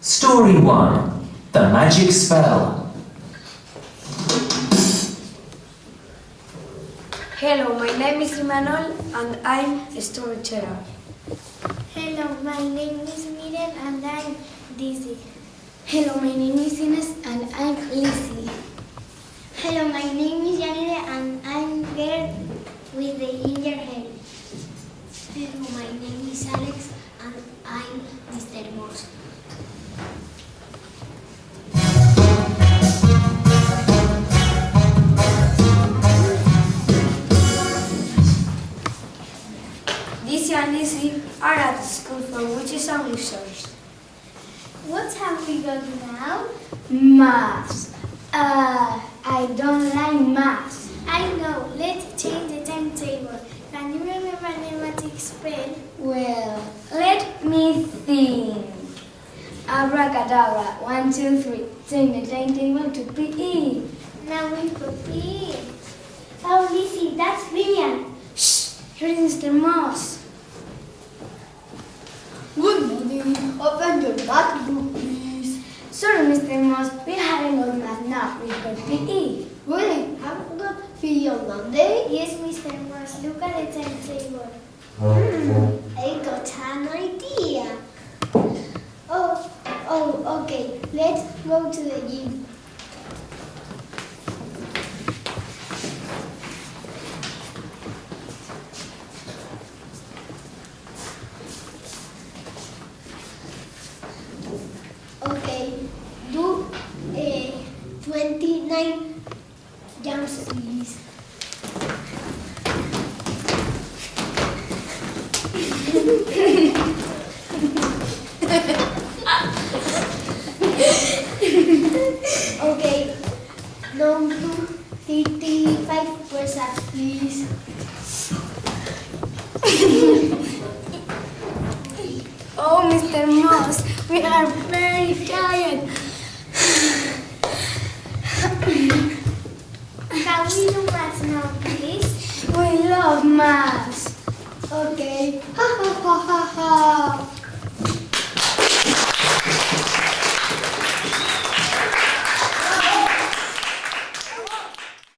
Story 1. The Magic Spell. Hello, my name is Imanol and I'm a storyteller. Hello, my name is Miren and I'm Dizzy. Hello, my name is Ines and I'm Lizzie. Hello, my name is Yanire and I'm girl with the ginger hair. Hello, my name is Alex and I'm Mr. Moss. Dizzy and Lizzie are at school for witches and wizards. What have we got now? Maths. I don't like maths. I know, let's change the timetable. Can you remember the magic spell? Well, let me think. Abracadabra, 1, 2, 3. Change the timetable to PE. Now we put PE. Oh, Lizzie, that's brilliant. Shh, here is Mr. Moss. Good morning. Open your math book, please. Sorry, Mr. Moss, we haven't got math now. We've got PE. Really? Haven't got PE on Monday? Yes, Mr. Moss, look at the timetable. I got an idea. Oh, okay, let's go to the gym. Okay, do 29 jumps, please. Okay, now do 35 push-ups, please. Oh, Mr. Moss, we are very tired. Can we do math now, please? We love maths. Okay. Ha ha ha ha ha.